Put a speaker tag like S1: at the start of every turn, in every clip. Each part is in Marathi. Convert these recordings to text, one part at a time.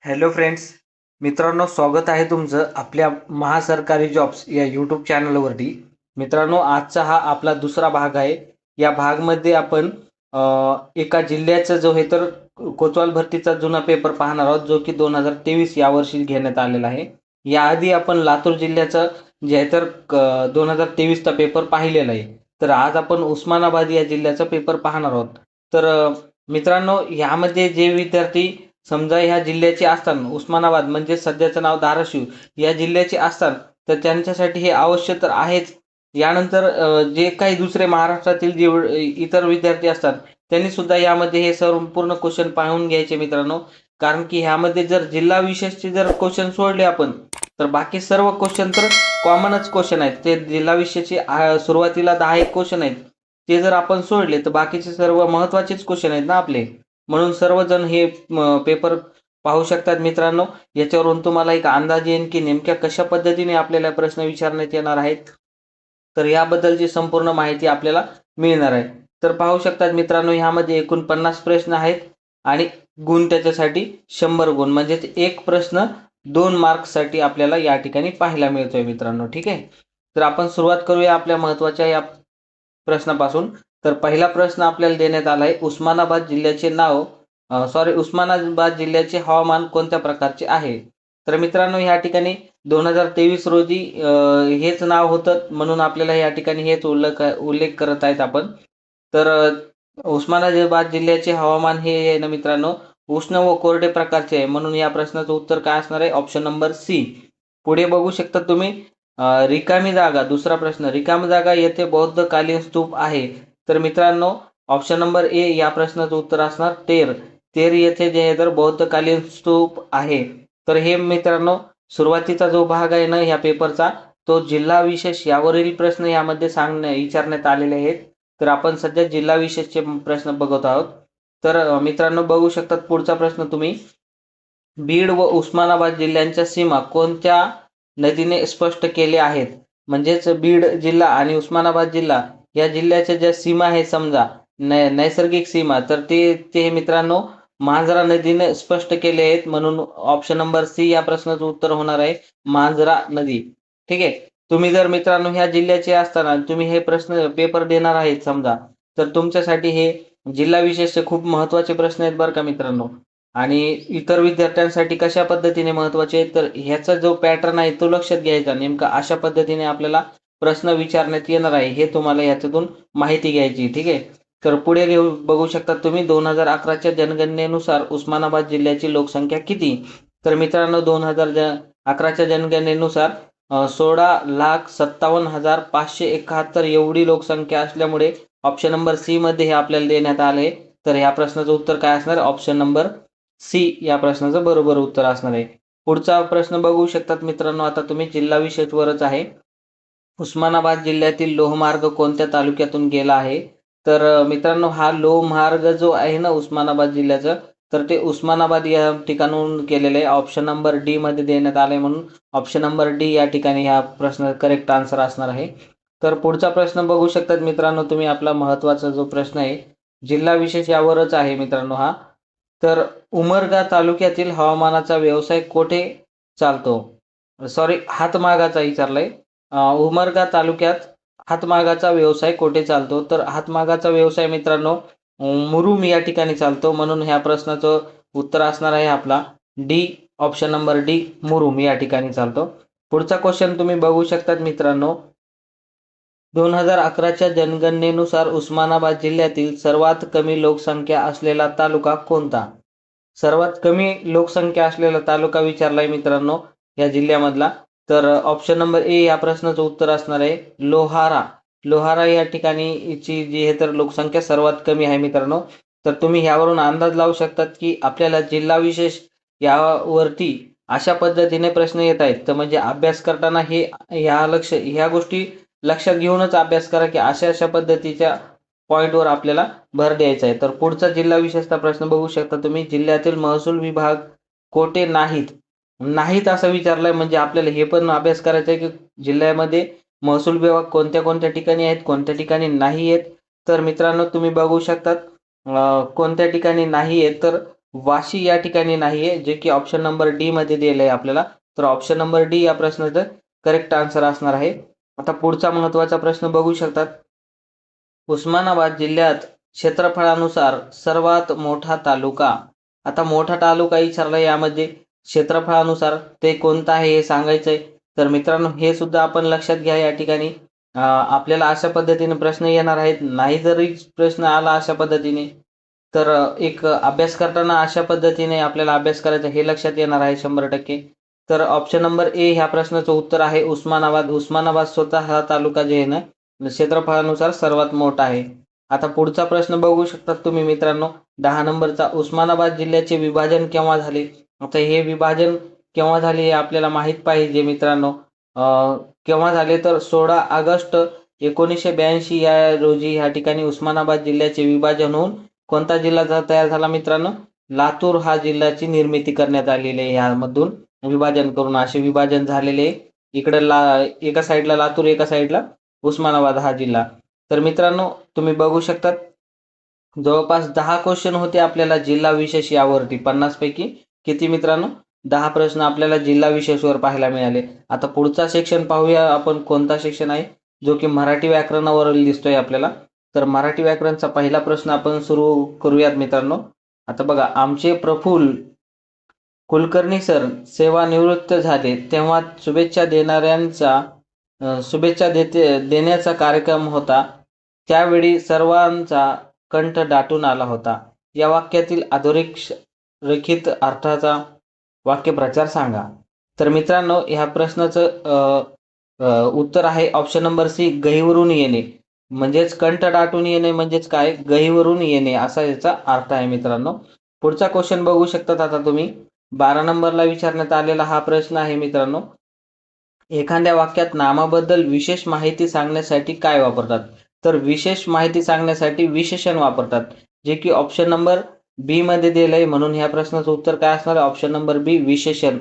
S1: हॅलो फ्रेंड्स, मित्रांनो, स्वागत आहे तुमचं आपल्या महासरकारी जॉब्स या यूट्यूब चॅनलवरती. मित्रांनो, आजचा हा आपला दुसरा भाग आहे. या भागमध्ये आपण एका जिल्ह्याचं जो आहे तर कोतवाल भरतीचा जुना पेपर पाहणार आहोत, जो की 2023 यावर्षी घेण्यात आलेला आहे. याआधी आपण लातूर जिल्ह्याचं जे आहे तर 2023चा पेपर पाहिलेला आहे. तर आज आपण उस्मानाबाद या जिल्ह्याचा पेपर पाहणार आहोत. तर मित्रांनो, यामध्ये जे विद्यार्थी समजा ह्या जिल्ह्याचे असतात, उस्मानाबाद म्हणजे सध्याचं नाव धाराशिव या जिल्ह्याचे असतात, तर त्यांच्यासाठी हे अवश्य तर आहेच. यानंतर जे काही दुसरे महाराष्ट्रातील जे इतर विद्यार्थी असतात त्यांनी सुद्धा यामध्ये हे संपूर्ण क्वेश्चन पाहून घ्यायचे मित्रांनो. कारण की ह्यामध्ये जर जिल्हा विशेषचे जर क्वेश्चन सोडले आपण, तर बाकी सर्व क्वेश्चन तर कॉमनच क्वेश्चन आहेत. ते जिल्हा विशेषचे सुरुवातीला 10 एक क्वेश्चन आहेत, ते जर आपण सोडले तर बाकीचे सर्व महत्त्वाचेच क्वेश्चन आहेत ना आपले. म्हणून सर्वजण हे पेपर पाहू शकतात मित्रांनो. याच्यावरून तुम्हाला एक अंदाज येईल की नेमक्या कशा पद्धतीने आपल्याला प्रश्न विचारण्यात येणार आहेत. तर याबद्दलची संपूर्ण माहिती आपल्याला मिळणार आहे. तर पाहू शकतात मित्रांनो, ह्यामध्ये एकूण 50 प्रश्न आहेत आणि गुण त्याच्यासाठी 100 गुण, म्हणजे एक प्रश्न 2 मार्क्ससाठी आपल्याला या ठिकाणी पाहायला मिळतोय मित्रांनो. ठीक आहे, तर आपण सुरुवात करूया आपल्या महत्त्वाच्या या प्रश्नापासून. तर पहिला प्रश्न आपल्याला देण्यात आला आहे, उस्मानाबाद जिल्ह्याचे हवामान कोणत्या प्रकारचे आहे. तर मित्रांनो, या ठिकाणी 2023 रोजी हेच नाव होतं, म्हणून आपल्याला या ठिकाणी हेच उल्लेख करत आहेत आपण. तर उस्मानाबाद जिल्ह्याचे हवामान हे आहे ना मित्रांनो, उष्ण व कोरडे प्रकारचे आहे. म्हणून या प्रश्नाचं उत्तर काय असणार आहे? Option number C. पुढे बघू शकता तुम्ही, रिकामी जागा. दुसरा प्रश्न, रिकामी जागा येथे बौद्धकालीन स्तूप आहे. तर मित्रांनो, ऑप्शन नंबर ए या प्रश्नाचं उत्तर असणार तेर. तेर येथे जे आहे तर बौद्धकालीन स्तूप आहे. तर हे मित्रांनो, सुरुवातीचा जो भाग आहे ना ह्या पेपरचा, तो जिल्हा विशेष यावरील प्रश्न यामध्ये विचारण्यात आलेले आहेत. तर आपण सध्या जिल्हा विशेषचे प्रश्न बघत आहोत. तर मित्रांनो, बघू शकतात पुढचा प्रश्न तुम्ही, बीड व उस्मानाबाद जिल्ह्यांच्या सीमा कोणत्या नदीने स्पष्ट केले आहेत. म्हणजेच बीड जिल्हा आणि उस्मानाबाद जिल्हा या जिल्ह्याच्या ज्या सीमा आहे समजा, नैसर्गिक सीमा, तर ते मित्रांनो मांजरा नदीने स्पष्ट केले आहेत. म्हणून ऑप्शन नंबर सी या प्रश्नाचं उत्तर होणार आहे मांजरा नदी. ठीक आहे, तुम्ही जर मित्रांनो ह्या जिल्ह्याचे असताना तुम्ही हे प्रश्न पेपर देणार आहेत समजा, तर तुमच्यासाठी हे जिल्हा विशेषचे खूप महत्त्वाचे प्रश्न आहेत बरं का मित्रांनो. आणि इतर विद्यार्थ्यांसाठी कशा पद्धतीने महत्त्वाचे आहेत, तर ह्याचा जो पॅटर्न आहे तो लक्षात घ्यायचा. नेमका अशा पद्धतीने आपल्याला प्रश्न विचारण्यात येणार आहे, हे तुम्हाला याच्यातून माहिती घ्यायची. ठीक आहे, तर पुढे बघू शकता तुम्ही, 2011च्या जनगणनेनुसार उस्मानाबाद जिल्ह्याची लोकसंख्या किती. तर मित्रांनो, 2011च्या जनगणनेनुसार 16,57,571 एवढी लोकसंख्या असल्यामुळे ऑप्शन नंबर सी मध्ये हे आपल्याला देण्यात आले. तर ह्या प्रश्नाचं उत्तर काय असणार? ऑप्शन नंबर सी या प्रश्नाचं बरोबर उत्तर असणार आहे. पुढचा प्रश्न बघू शकतात मित्रांनो, आता तुम्ही जिल्हा विशेषवरच आहे. उस्मानाबाद जिल्ह्यातील लोहमार्ग कोणत्या तालुक्यातून गेला आहे. तर मित्रांनो, हा लोहमार्ग जो आहे ना उस्मानाबाद जिल्ह्याचा, तर ते उस्मानाबाद या ठिकाणाहून केलेलं आहे. ऑप्शन नंबर डी मध्ये देण्यात आले, म्हणून ऑप्शन नंबर डी या ठिकाणी ह्या प्रश्न करेक्ट आन्सर असणार आहे. तर पुढचा प्रश्न बघू शकतात मित्रांनो तुम्ही, आपला महत्त्वाचा जो प्रश्न आहे जिल्हा विशेष यावरच आहे मित्रांनो हा. तर उमरगा तालुक्यातील हवामानाचा व्यवसाय कोठे चालतो. सॉरी, हातमागाचा विचारलाय. उमरगा तालुक्यात हातमागाचा व्यवसाय कोठे चालतो. तर हातमागाचा व्यवसाय मित्रांनो मुरुम या ठिकाणी चालतो. म्हणून ह्या प्रश्नाचं उत्तर असणार आहे आपला डी, ऑप्शन नंबर डी, मुरुम या ठिकाणी चालतो. पुढचा क्वेश्चन तुम्ही बघू शकतात मित्रांनो, 2011च्या जनगणनेनुसार उस्मानाबाद जिल्ह्यातील सर्वात कमी लोकसंख्या असलेला तालुका कोणता. सर्वात कमी लोकसंख्या असलेला तालुका विचारलाय मित्रांनो या जिल्ह्यामधला. तर ऑप्शन नंबर ए या प्रश्नाचं उत्तर असणार आहे लोहारा. लोहारा या ठिकाणी ची जी आहे तर लोकसंख्या सर्वात कमी आहे मित्रांनो. तर तुम्ही ह्यावरून अंदाज लावू शकतात की आपल्याला जिल्हा विशेष यावरती अशा पद्धतीने प्रश्न येत आहेत. तर म्हणजे अभ्यास करताना ह्या गोष्टी लक्षात घेऊनच अभ्यास करा की अशा अशा पद्धतीच्या पॉईंटवर आपल्याला भर द्यायचा आहे. तर पुढचा जिल्हा विशेषचा प्रश्न बघू शकता तुम्ही, जिल्ह्यातील महसूल विभाग कोठे नाहीत. नाहीत असं विचारलंय, म्हणजे आपल्याला हे पण अभ्यास करायचा आहे की जिल्ह्यामध्ये महसूल विभाग कोणत्या कोणत्या ठिकाणी आहेत, कोणत्या ठिकाणी नाही आहेत. तर मित्रांनो तुम्ही बघू शकतात कोणत्या ठिकाणी नाही आहेत. तर वाशी या ठिकाणी नाहीये, जे की ऑप्शन नंबर डी मध्ये दिलेलं आहे आपल्याला. तर ऑप्शन नंबर डी या प्रश्नाचं करेक्ट आन्सर असणार आहे. आता पुढचा महत्त्वाचा प्रश्न बघू शकतात. उस्मानाबाद जिल्ह्यात क्षेत्रफळानुसार सर्वात मोठा तालुका. आता मोठा तालुका विचारला, यामध्ये क्षेत्रफळानुसार ते कोणता आहे हे सांगायचंय. तर मित्रांनो, हे सुद्धा आपण लक्षात घ्या या ठिकाणी. आपल्याला अशा पद्धतीने प्रश्न येणार आहेत. नाही जरी प्रश्न आला अशा पद्धतीने, तर एक अभ्यास करताना अशा पद्धतीने आपल्याला अभ्यास करायचा हे लक्षात येणार आहे 100%. तर ऑप्शन नंबर ए ह्या प्रश्नाचं उत्तर आहे उस्मानाबाद. उस्मानाबाद स्वतः हा तालुका जे आहे ना, क्षेत्रफळानुसार सर्वात मोठा आहे. आता पुढचा प्रश्न बघू शकतात तुम्ही मित्रांनो, 10 नंबरचा. उस्मानाबाद जिल्ह्याचे विभाजन केव्हा झाले? आता हे विभाजन केव्हा झाले हे आपल्याला माहित पाहिजे मित्रांनो. केव्हा झाले तर 16 ऑगस्ट 1982 या रोजी या ठिकाणी उस्मानाबाद जिल्ह्याचे विभाजन होऊन कोणता जिल्हा तयार झाला मित्रांनो? लातूर हा जिल्ह्याची निर्मिती करण्यात आलेली आहे. यामधून विभाजन करून असे विभाजन झालेले. इकडे एका साईडला लातूर, एका साईडला उस्मानाबाद हा जिल्हा. तर मित्रांनो, तुम्ही बघू शकतात जवळपास 10 क्वेश्चन होते आपल्याला जिल्हा विशेष यावरती. 50 पैकी किती मित्रांनो? 10 प्रश्न आपल्याला जिल्हा विशेषवर पाहायला मिळाले. आता पुढचा सेक्शन पाहूया आपण कोणता सेक्शन आहे, जो की मराठी व्याकरणावरील दिसतोय आपल्याला. तर मराठी व्याकरणचा पहिला प्रश्न आपण सुरू करूयात मित्रांनो. आता बघा, आमचे प्रफुल्ल कुलकर्णी सर सेवानिवृत्त झाले तेव्हा शुभेच्छा देण्याचा कार्यक्रम होता. त्यावेळी सर्वांचा कंठ दाटून आला होता. या वाक्यातील अधोरेखित अर्थाचा वाक्यप्रचार सांगा. तर मित्रांनो, ह्या प्रश्नाचं उत्तर आहे ऑप्शन नंबर सी, गहीवरून येणे. म्हणजेच कंठ दाटून येणे म्हणजेच काय? गहीवरून येणे असा याचा अर्थ आहे मित्रांनो. पुढचा क्वेश्चन बघू शकतात आता तुम्ही. 12 नंबरला विचारण्यात आलेला हा प्रश्न आहे मित्रांनो. एखाद्या वाक्यात नामाबद्दल विशेष माहिती सांगण्यासाठी काय वापरतात? तर विशेष माहिती सांगण्यासाठी विशेषण वापरतात, जे की ऑप्शन नंबर बी मध्ये दिलंय. म्हणून ह्या प्रश्नाचं उत्तर काय असणार आहे? ऑप्शन नंबर बी, विशेषण.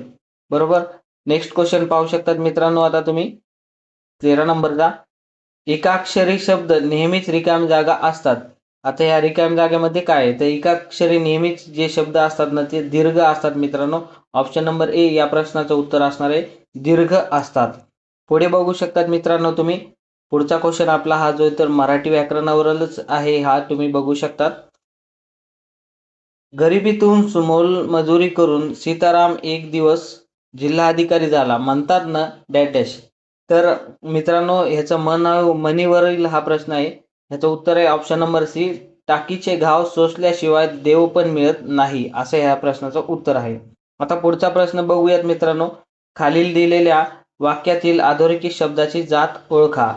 S1: बरोबर. नेक्स्ट क्वेश्चन पाहू शकतात मित्रांनो आता तुम्ही. 13 नंबरचा. एकाक्षरी शब्द नेहमीच रिकाम जागा असतात. आता या रिकाम जागेमध्ये काय आहे? तर एकाक्षरी नेहमीच जे शब्द असतात ना, ते दीर्घ असतात मित्रांनो. ऑप्शन नंबर ए या प्रश्नाचं उत्तर असणार आहे दीर्घ असतात. पुढे बघू शकतात मित्रांनो तुम्ही. पुढचा क्वेश्चन आपला हा जो तर मराठी व्याकरणावरच आहे, हा तुम्ही बघू शकतात. गरिबीतून सुमोल मजुरी करून सीताराम एक दिवस जिल्हाधिकारी झाला, म्हणतात ना डॅश डॅश. तर मित्रांनो, ह्याचं मनीवरील हा प्रश्न आहे. ह्याचं उत्तर आहे ऑप्शन नंबर सी, टाकीचे घाव सोसल्याशिवाय देव पण मिळत नाही, असं ह्या प्रश्नाचं उत्तर आहे. आता पुढचा प्रश्न बघूयात मित्रांनो. खालील दिलेल्या वाक्यातील अधोरेखित शब्दाची जात ओळखा.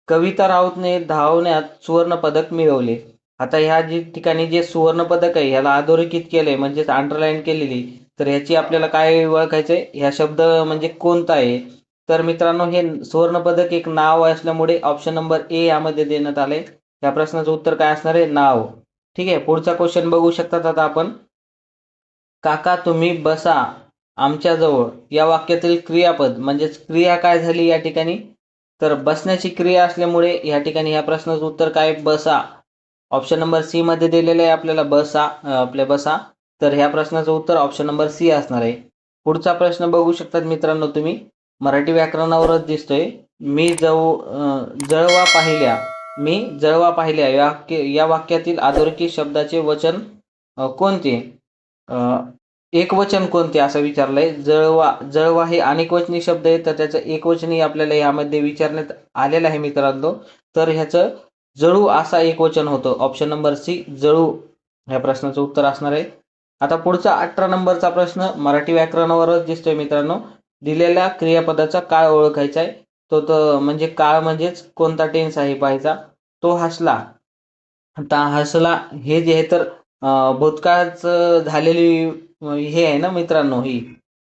S1: कविता राऊतने धावण्यात सुवर्ण पदक मिळवले. आता ह्या ठिकाणी जे सुवर्ण पदक आहे ह्याला अधोरेखित केलंय म्हणजेच अंडरलाईन केलेली. तर ह्याची आपल्याला काय ओळखायचंय? ह्या शब्द म्हणजे कोणता आहे? तर मित्रांनो, हे सुवर्ण पदक एक नाव असल्यामुळे ऑप्शन नंबर ए यामध्ये देण्यात आलंय. या प्रश्नाचं उत्तर काय असणार आहे? नाव. ठीक आहे. पुढचा क्वेश्चन बघू शकतात आता आपण. काका तुम्ही बसा आमच्याजवळ या वाक्यातील क्रियापद म्हणजेच क्रिया काय झाली या ठिकाणी? तर बसण्याची क्रिया असल्यामुळे या ठिकाणी ह्या प्रश्नाचं उत्तर काय? बसा. ऑप्शन नंबर सी मध्ये दिलेलं आहे आपल्याला बसा, आपल्या बसा. तर ह्या प्रश्नाचं उत्तर ऑप्शन नंबर सी असणार आहे. पुढचा प्रश्न बघू शकतात मित्रांनो तुम्ही. मराठी व्याकरणावरच दिसतोय. जळवा पाहिल्या. मी जळवा पाहिल्या या वाक्यातील अधोरेखित शब्दाचे वचन कोणते? एकवचन कोणते असं विचारलंय. जळवा हे अनेकवचनी शब्द आहे, तर त्याचं एकवचनी आपल्याला यामध्ये विचारण्यात आलेलं आहे मित्रांनो. तर ह्याचं जळू असा एकवचन होतं. ऑप्शन नंबर सी, जळू ह्या प्रश्नाचं उत्तर असणार आहे. आता पुढचा 18 नंबरचा प्रश्न मराठी व्याकरणावरच दिसतोय मित्रांनो. दिलेल्या क्रियापदाचा काळ ओळखायचा आहे. तो म्हणजे काळ म्हणजेच कोणता टेन्स आहे पाहायचा. तो हसला. आता हसला हे जे आहे तर भूतकाळाचं झालेली हे आहे ना मित्रांनो, ही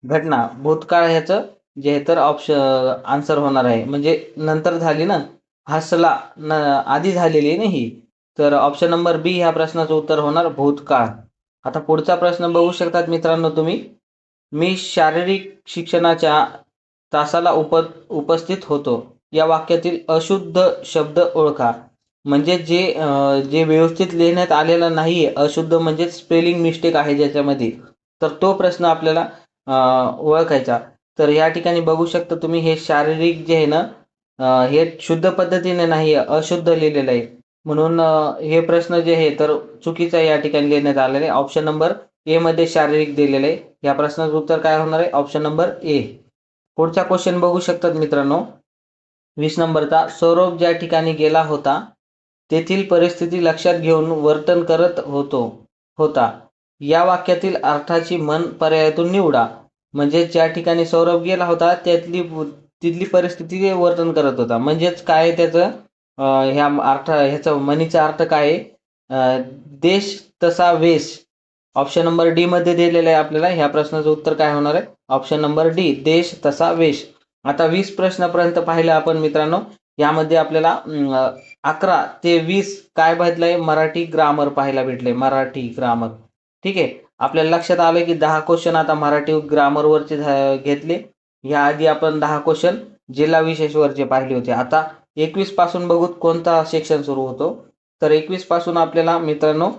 S1: घटना. भूतकाळ ह्याचं जे आहे तर आन्सर होणार आहे. म्हणजे नंतर झाली ना, हसला आधी झालेली आहे ना ही. तर ऑप्शन नंबर बी ह्या प्रश्नाचं उत्तर होणार भूतकाळ. आता पुढचा प्रश्न बघू शकतात मित्रांनो तुम्ही. मी शारीरिक शिक्षणाच्या तासाला उपस्थित होतो. या वाक्यातील अशुद्ध शब्द ओळखा. म्हणजे जे व्यवस्थित लिहिण्यात आलेलं नाहीये, अशुद्ध म्हणजे स्पेलिंग मिस्टेक आहे ज्याच्यामध्ये, तर तो प्रश्न आपल्याला ओळखायचा. तर या ठिकाणी बघू शकता तुम्ही, हे शारीरिक जे आहे ना, हे शुद्ध पद्धतीने नाही आहे, अशुद्ध लिहिलेलं आहे. म्हणून हे प्रश्न जे आहे तर चुकीचं या ठिकाणी लिहिण्यात आलेलं आहे. ऑप्शन नंबर ए मध्ये शारीरिक दिलेलं आहे. या प्रश्नाचं उत्तर काय होणार आहे? Option number A. पुढचा क्वेश्चन बघू शकतात मित्रांनो, 20 नंबरचा. सौरभ ज्या ठिकाणी गेला होता तेथील परिस्थिती लक्षात घेऊन वर्तन करत होता. या वाक्यातील अर्थाची मन पर्यायातून निवडा. म्हणजे ज्या ठिकाणी सौरभ गेला होता तिथली परिस्थिती वर्तन करत होता. म्हणजेच काय त्याचं ह्याचा मनीचा अर्थ काय आहे? देश तसा वेश. ऑप्शन नंबर डी मध्ये दिलेलं आहे आपल्याला. ह्या प्रश्नाचं उत्तर काय होणार आहे? ऑप्शन नंबर डी, देश तसा वेश. आता 20 प्रश्नापर्यंत पाहिलं आपण मित्रांनो. यामध्ये आपल्याला 11 ते 20 काय भेटलंय? मराठी ग्रामर पाहायला भेटले, मराठी ग्रामर. ठीक आहे. आपल्याला लक्षात आलं की 10 क्वेश्चन आता मराठी ग्रामरवरचे घेतले. या आधी आपण 10 क्वेश्चन जिल्हा विशेषवरचे पाहिले होते. आता 21 पासून बघू कोणता सेक्शन सुरू होतो. तर 21 पासून आपल्याला मित्रांनो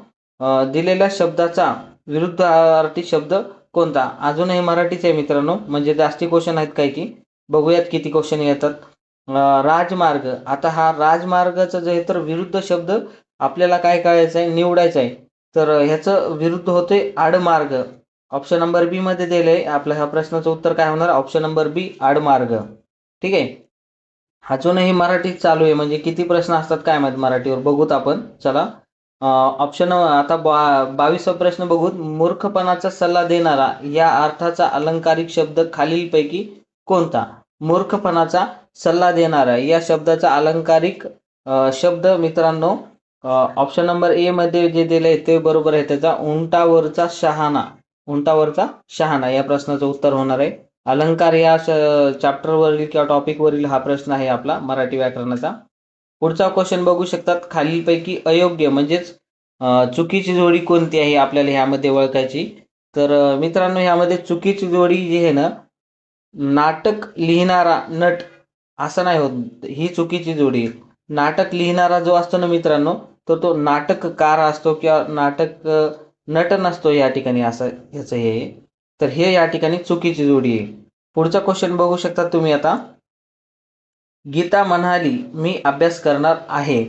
S1: दिलेल्या शब्दाचा विरुद्धार्थी शब्द कोणता? अजूनही मराठीच आहे मित्रांनो, म्हणजे जास्ती क्वेश्चन आहेत काय की. बघूयात किती क्वेश्चन येतात. राजमार्ग. आता हा राजमार्गाचं जे आहे तर विरुद्ध शब्द आपल्याला काय करायचं आहे? निवडायचा आहे. तर ह्याचं विरुद्ध होते आडमार्ग. ऑप्शन नंबर बी मध्ये दिलंय. आपल्या ह्या प्रश्नाचं उत्तर काय होणार? ऑप्शन नंबर बी, आडमार्ग. ठीक आहे. अजूनही मराठीत चालू आहे, म्हणजे किती प्रश्न असतात काय माहित मराठीवर, बघूत आपण. चला ऑप्शन आता 22वा प्रश्न बघूत. मूर्खपणाचा सल्ला देणारा या अर्थाचा अलंकारिक शब्द खालीलपैकी कोणता? मूर्खपणाचा सल्ला देणारा या शब्दाचा अलंकारिक शब्द मित्रांनो ऑप्शन नंबर ए मध्ये जे दिलंय ते बरोबर आहे. त्याचा उंटावरचा शहाणा. उंटावरचा शहाणा या प्रश्नाचं उत्तर होणार आहे. अलंकार या चॅप्टरवरील किंवा टॉपिकवरील हा प्रश्न आहे आपला मराठी व्याकरणाचा. पुढचा क्वेश्चन बघू शकतात. खालीलपैकी अयोग्य म्हणजेच चुकीची जोडी कोणती आहे आपल्याला ह्यामध्ये ओळखायची. तर मित्रांनो ह्यामध्ये चुकीची जोडी जी आहे ना, नाटक लिहिणारा नट असं नाही होत, ही चुकीची जोडी आहे. नाटक लिहिणारा जो असतो ना मित्रांनो, तर तो नाटककार असतो किंवा नाटक नट नसतो या ठिकाणी, असं ह्याचं हे. तर हे या ठिकाणी चुकीची जोडी आहे. पुढचा क्वेश्चन बघू शकता तुम्ही आता. गीता म्हणाली मी अभ्यास करणार आहे.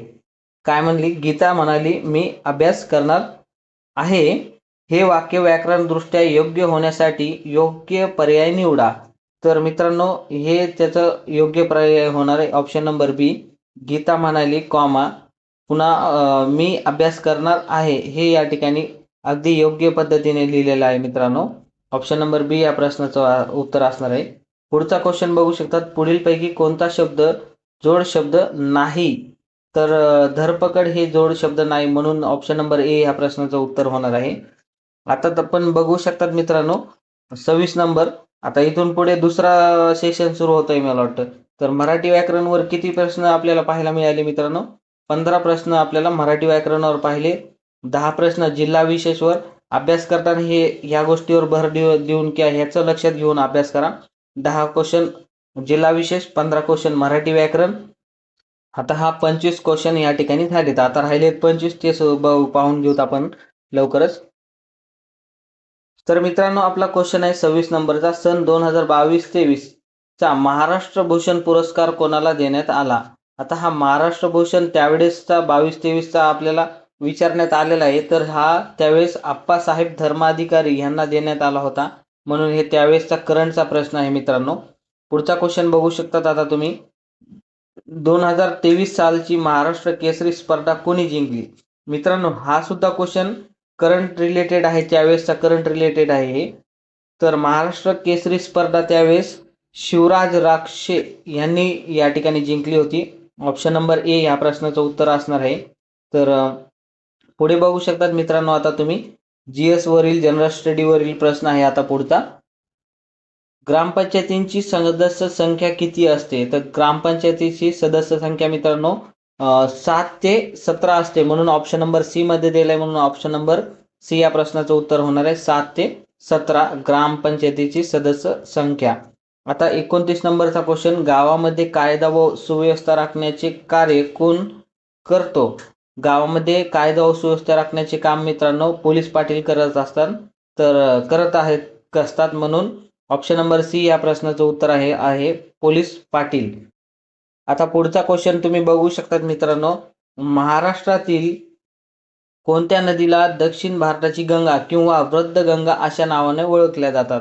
S1: काय म्हणली? गीता म्हणाली मी अभ्यास करणार आहे. हे वाक्य व्याकरणदृष्ट्या योग्य होण्यासाठी योग्य पर्याय निवडा. तर मित्रांनो हे त्याचं योग्य पर्याय होणार आहे ऑप्शन नंबर बी. गीता म्हणाली कॉमा पुन्हा मी अभ्यास करणार आहे, हे या ठिकाणी अगदी योग्य पद्धतीने लिहिलेलं आहे मित्रांनो. ऑप्शन नंबर बी या प्रश्नाचं उत्तर असणार आहे. पुढचा क्वेश्चन बघू शकतात. पुढीलपैकी कोणता शब्द जोड शब्द नाही? तर धरपकड हे जोड शब्द नाही, म्हणून ऑप्शन नंबर ए ह्या प्रश्नाचं उत्तर होणार आहे. आता आपण बघू शकतात मित्रांनो 26 नंबर. आता इथून पुढे दुसरा सेशन सुरू होतोय मला वाटतं. तर मराठी व्याकरणवर किती प्रश्न आपल्याला पाहायला मिळाले मित्रांनो? 15 प्रश्न आपल्याला मराठी व्याकरणावर पाहिले. 10 प्रश्न जिल्हा विशेषवर. अभ्यास करताना हे ह्या गोष्टीवर भर देऊन किंवा ह्याचं लक्षात घेऊन अभ्यास करा. 10 क्वेश्चन जिल्हा विशेष, 15 क्वेश्चन मराठी व्याकरण. आता हा 25 क्वेश्चन या ठिकाणी झालेत. आता राहिलेत 25, ते पाहून घेऊत आपण लवकरच. तर मित्रांनो आपला क्वेश्चन आहे 26 नंबरचा. सन 2022-23 चा महाराष्ट्र भूषण पुरस्कार कोणाला देण्यात आला? आता हा महाराष्ट्र भूषण त्यावेळेसचा 22-23 चा आपल्याला विचारण्यात आलेला आहे. तर हा त्यावेळेस आप्पासाहेब धर्माधिकारी यांना देण्यात आला होता, म्हणून हे त्यावेळेसचा करंटचा प्रश्न आहे मित्रांनो. पुढचा क्वेश्चन बघू शकतात आता तुम्ही. 2023 सालची महाराष्ट्र केसरी स्पर्धा कोणी जिंकली? मित्रांनो हा सुद्धा क्वेश्चन करंट रिलेटेड आहे, त्यावेळेसचा करंट रिलेटेड आहे हे. तर महाराष्ट्र केसरी स्पर्धा त्यावेळेस शिवराज राक्षे यांनी या ठिकाणी जिंकली होती. ऑप्शन नंबर ए या प्रश्नाचं उत्तर असणार आहे. तर पुढे बघू शकतात मित्रांनो आता तुम्ही. जीएस वरील जनरल स्टडी वरील प्रश्न आहे आता पुढचा. ग्रामपंचायतींची सदस्य संख्या किती असते? तर ग्रामपंचायतीची सदस्य संख्या मित्रांनो 7 ते 17 असते, म्हणून ऑप्शन नंबर सी मध्ये दिलाय, म्हणून ऑप्शन नंबर सी या प्रश्नाचं उत्तर होणार आहे. 7 ते 17 ग्रामपंचायतीची सदस्य संख्या. आता 29 नंबरचा क्वेश्चन. गावामध्ये कायदा व सुव्यवस्था राखण्याचे कार्य कोण करतो? गावामध्ये कायदा व सुव्यवस्था राखण्याचे काम मित्रांनो पोलीस पाटील करत असतात, तर करत असतात, म्हणून ऑप्शन नंबर सी या प्रश्नाचं उत्तर आहे पोलीस पाटील. आता पुढचा क्वेश्चन तुम्ही बघू शकतात मित्रांनो, महाराष्ट्रातील कोणत्या नदीला दक्षिण भारताची गंगा किंवा वृद्धगंगा अशा नावाने ओळखल्या जातात?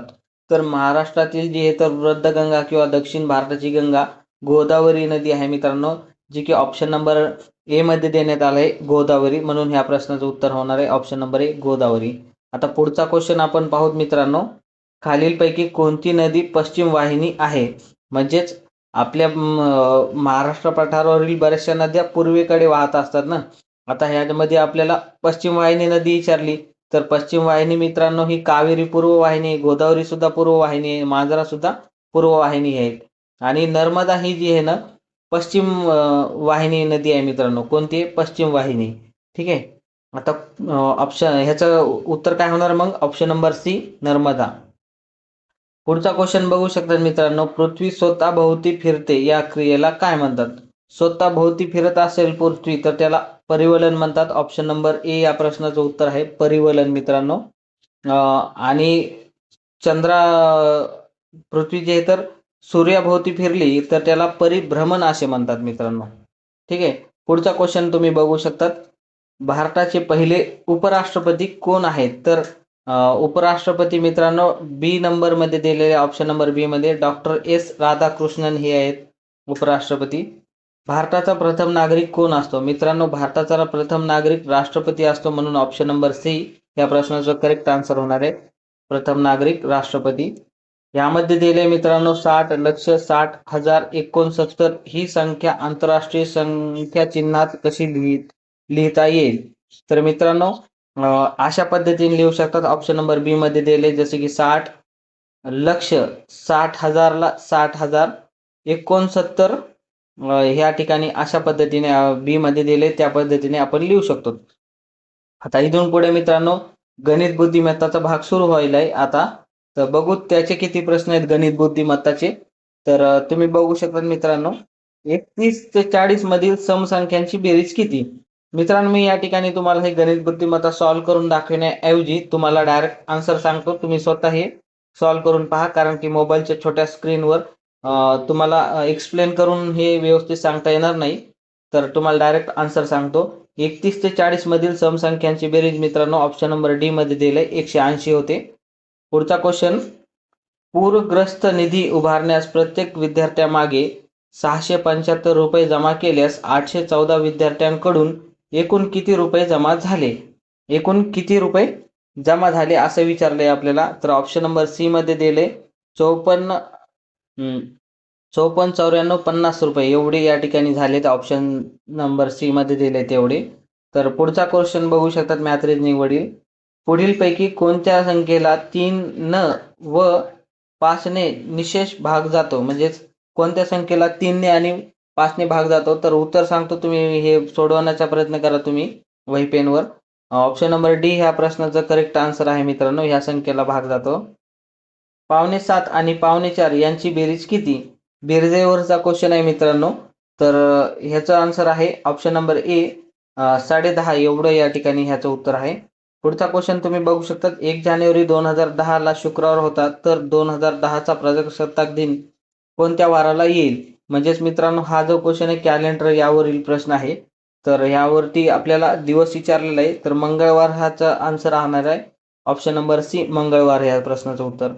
S1: तर महाराष्ट्रातील जी आहे तर वृद्धगंगा किंवा दक्षिण भारताची गंगा गोदावरी नदी आहे मित्रांनो, जी की ऑप्शन नंबर ए मध्ये देण्यात आलंय गोदावरी, म्हणून ह्या प्रश्नाचं उत्तर होणार आहे ऑप्शन नंबर ए गोदावरी. आता पुढचा क्वेश्चन आपण पाहूत मित्रांनो, खालीलपैकी कोणती नदी पश्चिम वाहिनी आहे? म्हणजेच आपल्या महाराष्ट्र पठारावरील बऱ्याचशा नद्या पूर्वेकडे वाहत असतात ना. आता ह्यामध्ये आपल्याला पश्चिम वाहिनी नदी विचारली, तर पश्चिम वाहिनी मित्रांनो ही कावेरी पूर्व वाहिनी आहे, गोदावरी सुद्धा पूर्व वाहिनी आहे, मांजरा सुद्धा पूर्व वाहिनी आहे, आणि नर्मदा ही जी आहे ना पश्चिम वाहिनी नदी आहे मित्रांनो. कोणती आहे? पश्चिम वाहिनी. ठीक आहे. आता ऑप्शन ह्याचं उत्तर काय होणार मग? Option number C Narmada. पुढचा क्वेश्चन बघू शकतात मित्रांनो, पृथ्वी स्वतः भोवती फिरते या क्रियेला काय म्हणतात? स्वतः भोवती फिरत असेल पृथ्वी तर त्याला परिवलन म्हणतात. ऑप्शन नंबर ए या प्रश्नाचं उत्तर आहे परिवलन मित्रांनो. आणि चंद्रा पृथ्वी जे आहे तर सूर्याभोवती फिरली तर त्याला परिभ्रमण असे म्हणतात मित्रांनो. ठीक आहे. पुढचा क्वेश्चन तुम्ही बघू शकतात, भारताचे पहिले उपराष्ट्रपती कोण आहेत? तर उपराष्ट्रपती मित्रांनो बी नंबर मध्ये दिलेले ऑप्शन नंबर बी मध्ये डॉक्टर एस राधाकृष्णन हे आहेत उपराष्ट्रपती. भारताचा प्रथम नागरिक कोण असतो? मित्रांनो भारताचा प्रथम नागरिक राष्ट्रपती असतो, म्हणून ऑप्शन नंबर सी या प्रश्नाचं करेक्ट आन्सर होणार आहे प्रथम नागरिक राष्ट्रपती. यामध्ये दिले मित्रांनो 60,60,069 ही संख्या आंतरराष्ट्रीय संख्या चिन्हात कशी लिहिता येईल? तर मित्रांनो अशा पद्धतीने लिहू शकतात. ऑप्शन नंबर बी मध्ये दिले जसे की 60,00,000 60,000ला 60,069 ह्या ठिकाणी अशा पद्धतीने बी मध्ये दिले त्या पद्धतीने आपण लिहू शकतो. आता इथून पुढे मित्रांनो गणित बुद्धिमत्ताचा भाग सुरू व्हायला आहे आता, तर बघू त्याचे किती प्रश्न आहेत गणित बुद्धिमत्ताचे. तर तुम्ही बघू शकता मित्रांनो 31 ते 40 मधील समसंख्यांची बेरीज किती? मित्रांनो मी या ठिकाणी तुम्हाला हे गणित बुद्धिमत्ता सॉल्व्ह करून दाखवण्याऐवजी तुम्हाला डायरेक्ट आन्सर सांगतो, तुम्ही स्वतः हे सॉल्व्ह करून पहा, कारण की मोबाईलच्या छोट्या स्क्रीनवर तुम्हाला एक्सप्लेन करून हे व्यवस्थित सांगता येणार नाही. तर तुम्हाला डायरेक्ट आन्सर सांगतो. 31 ते 40 मधील समसंख्यांची बेरीज मित्रांनो ऑप्शन नंबर डी मध्ये दिले 180 होते. पुढचा क्वेश्चन, पूरग्रस्त निधी उभारण्यास प्रत्येक विद्यार्थ्यामागे 675 रुपये जमा केल्यास 814 विद्यार्थ्यांकडून एकूण किती रुपये जमा झाले? एकूण किती रुपये जमा झाले असं विचारलंय आपल्याला. तर ऑप्शन नंबर सी मध्ये दिले 54 54 94 50 रुपये एवढे या ठिकाणी झाले. तर ऑप्शन नंबर सी मध्ये दिले तेवढे. तर पुढचा क्वेश्चन बघू शकतात मॅथ रिजनिंग वरील, पुढीलपैकी कोणत्या संख्येला 3 न व 5 ने निशेष भाग जातो? म्हणजेच कोणत्या संख्येला 3 ने आणि 5 ने भाग जातो? तर उत्तर सांगतो, तुम्ही हे सोडवण्याचा प्रयत्न करा तुम्ही वही पेनवर. ऑप्शन नंबर डी ह्या प्रश्नाचं करेक्ट आन्सर आहे मित्रांनो, ह्या संख्येला भाग जातो. 7.25 आणि 4.25 यांची बेरीज किती? बेरजेवरचा क्वेश्चन आहे मित्रांनो. तर ह्याचं आन्सर आहे ऑप्शन नंबर ए 10.5 एवढं या ठिकाणी ह्याचं उत्तर आहे. पुढचा क्वेश्चन तुम्ही बघू शकता, 1 जानेवारी 2010 ला शुक्रवार होता, तर 2010चा प्रजासत्ताक दिन कोणत्या वाराला येईल? म्हणजेच मित्रांनो हा जो क्वेश्चन आहे कॅलेंडर यावरील प्रश्न आहे. तर ह्यावरती आपल्याला दिवस विचारलेला आहे, तर मंगळवार हाचा आन्सर राहणार आहे ऑप्शन नंबर सी मंगळवार या प्रश्नाचं उत्तर.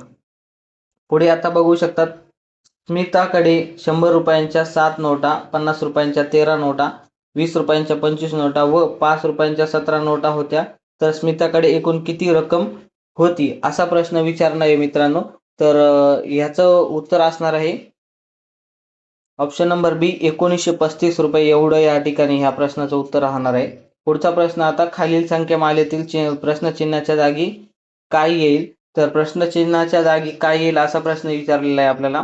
S1: पुढे आता बघू शकतात, स्मिताकडे 100 रुपयांच्या 7 नोटा, 50 रुपयांच्या 13 नोटा, 20 रुपयांच्या 25 नोटा व 5 रुपयांच्या 17 नोटा होत्या, तर स्मिताकडे एकूण किती रक्कम होती असा प्रश्न विचारणार आहे मित्रांनो. तर ह्याचं उत्तर असणार आहे ऑप्शन नंबर बी 1935 रुपये एवढं या ठिकाणी ह्या प्रश्नाचं उत्तर राहणार आहे. पुढचा प्रश्न आता, खालील संख्या मालेतील प्रश्नचिन्हाच्या जागी काय येईल? तर प्रश्नचिन्हाच्या जागी काय येईल असा प्रश्न विचारलेला आहे आपल्याला.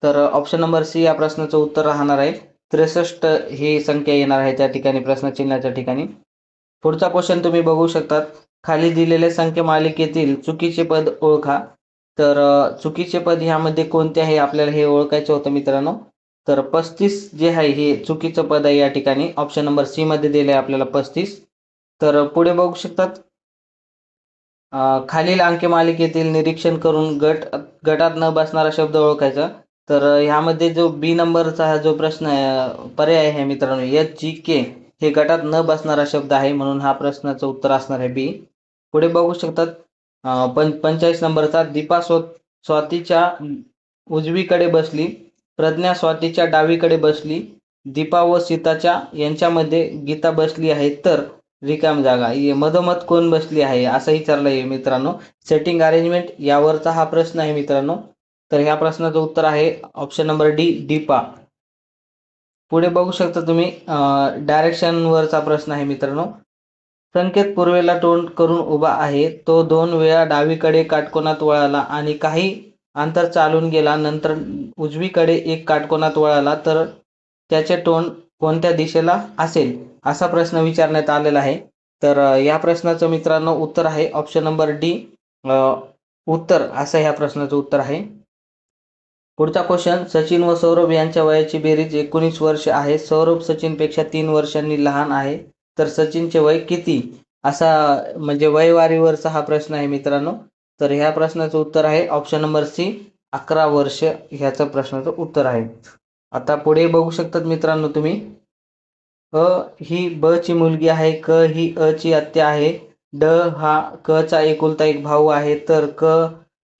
S1: तर ऑप्शन नंबर सी या प्रश्नाचं उत्तर राहणार आहे 63 ही संख्या येणार आहे त्या ठिकाणी प्रश्नचिन्हाच्या ठिकाणी. पुढचा क्वेश्चन तुम्ही बघू शकतात, खाली दिलेल्या संख्या मालिकेतील चुकीचे पद ओळखा. तर चुकीचे पद ह्यामध्ये कोणते आहे आपल्याला हे ओळखायचं होतं मित्रांनो. तर 35 जे आहे हे चुकीचं पद आहे या ठिकाणी. ऑप्शन नंबर सी मध्ये दिलं आहे आपल्याला 35. तर पुढे बघू शकतात खालील अंकेमालिकेतील निरीक्षण करून गटात न बसणारा शब्द ओळखायचा. तर ह्यामध्ये जो बी नंबरचा हा जो प्रश्न आहे पर्याय आहे मित्रांनो, HGK हे गटात न बसणारा शब्द आहे, म्हणून हा प्रश्नाचं उत्तर असणार आहे बी. पुढे बघू शकतात 45 नंबरचा दीपा स्वातीच्या उजवीकडे बसली, प्रज्ञा स्वातीच्या डावीकडे बसली, दीपा व सीताच्या यांच्यामध्ये गीता बसली आहे, तर रिकाम जागा मधोमध कोण बसली आहे असं विचारलं आहे मित्रांनो. सेटिंग अरेंजमेंट यावरचा हा प्रश्न आहे मित्रांनो. तर ह्या प्रश्नाचं उत्तर आहे ऑप्शन नंबर डी, दीपा. पुढे बघू शकता तुम्ही डायरेक्शन वरचा प्रश्न आहे मित्रांनो. संकेत पूर्वेला तोंड करून उभा आहे, तो 2 वेळा डावीकडे काटकोनात वळाला आणि काही अंतर चालून गेला, नंतर उजवीकडे एक काटकोनात वळाला, तर त्याचे तोंड कोणत्या दिशेला असेल असा प्रश्न विचारण्यात आलेला आहे. तर या प्रश्नाचं मित्रांनो उत्तर आहे ऑप्शन नंबर डी, उत्तर असं ह्या प्रश्नाचं उत्तर आहे. पुढचा क्वेश्चन, सचिन व सौरभ यांच्या वयाची बेरीज 19 वर्ष आहे. सौरभ सचिनपेक्षा 3 वर्षांनी लहान आहे, तर सचिनचे वय किती असा म्हणजे वयवारीवरचा हा प्रश्न आहे मित्रांनो. तर ह्या प्रश्नाचं उत्तर आहे ऑप्शन नंबर सी, 11 वर्ष ह्याचं प्रश्नाचं उत्तर आहे. आता पुढे बघू शकतात मित्रांनो तुम्ही, अ ही ब ची मुलगी आहे, क ही अ ची आत्या आहे, ड हा क चा एकुलता एक भाऊ आहे, तर क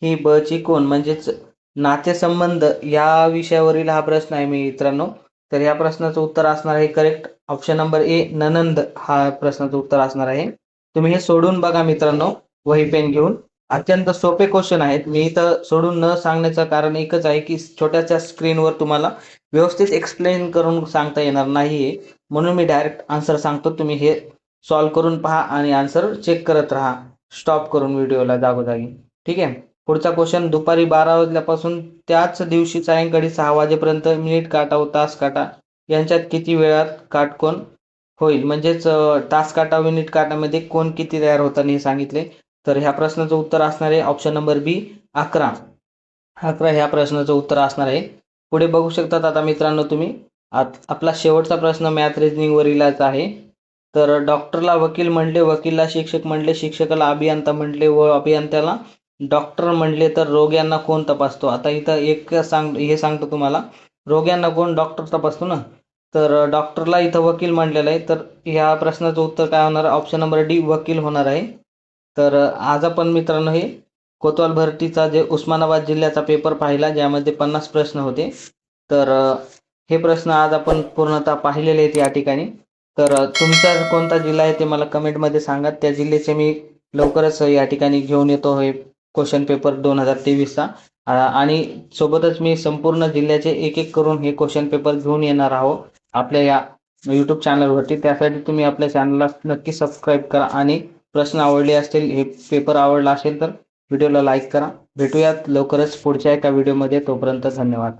S1: ही ब ची कोण, म्हणजेच नातेसंबंध या विषयावरील हा प्रश्न आहे मित्रांनो. तर या प्रश्नाचं उत्तर असणार आहे करेक्ट ऑप्शन नंबर ए, ननंद हा प्रश्नाचं उत्तर असणार आहे. तुम्ही हे सोडून बघा मित्रांनो वही पेन घेऊन. अत्यंत सोपे क्वेश्चन आहेत. मी इथं सोडून न सांगण्याचं कारण एकच आहे की छोट्याशा स्क्रीनवर तुम्हाला व्यवस्थित एक्सप्लेन करून सांगता येणार नाहीये, म्हणून मी डायरेक्ट आन्सर सांगतो. तुम्ही हे सॉल्व्ह करून पहा आणि आन्सर चेक करत राहा स्टॉप करून व्हिडिओला जागोजागी. ठीक आहे. पुढचा क्वेश्चन, दुपारी 12 वाजल्यापासून त्याच दिवशी सायंकाळी 6 वाजेपर्यंत मिनिट काटा व तास काटा यांच्यात किती वेळात काटकोन होईल, म्हणजेच तास काटा मिनिट काटामध्ये कोण किती तयार होताना हे सांगितले. तर ह्या प्रश्नाचं उत्तर असणार आहे ऑप्शन नंबर बी, 11. 11 ह्या प्रश्नाचं उत्तर असणार आहे. पुढे बघू शकतात आता मित्रांनो तुम्ही, आपला शेवटचा प्रश्न मॅथ रिजनिंग वरीलच आहे. तर डॉक्टरला वकील म्हणले, वकीलला शिक्षक म्हणले, शिक्षकाला अभियंता म्हणले व अभियंत्याला डॉक्टर म्हणले, तर रोग्यांना कोण तपासतो. आता इथं एक हे सांगतो तुम्हाला, रोग्यांना कोण, डॉक्टर तपासतो ना. तर डॉक्टरला इथं वकील म्हणलेलं आहे, तर ह्या प्रश्नाचं उत्तर काय होणार, ऑप्शन नंबर डी, वकील होणार आहे. तर आज आपण मित्रांनो हे कोतवाल भरतीचा जे उस्मानाबाद जिल्ह्याचा पेपर पाहिला, ज्यामध्ये 50 प्रश्न होते. तर हे प्रश्न आज आपण पूर्णतः पाहिलेले आहेत या ठिकाणी. तर तुमचा कोणता जिल्हा आहे ते मला कमेंटमध्ये सांगा. त्या जिल्ह्याचे मी लवकरच या ठिकाणी घेऊन येतो हे क्वेश्चन पेपर 2023चा. आणि सोबतच मी संपूर्ण जिल्ह्याचे एक एक करून हे क्वेश्चन पेपर घेऊन येणार आहोत आपल्या या यूट्यूब चॅनलवरती. त्यासाठी तुम्ही आपल्या चॅनलला नक्की सबस्क्राईब करा आणि प्रश्न आवडले असतील, हे पेपर आवडला असेल तर व्हिडिओला लाईक करा. भेटूयात लवकरच पुढच्या एका व्हिडिओमध्ये. तोपर्यंत धन्यवाद.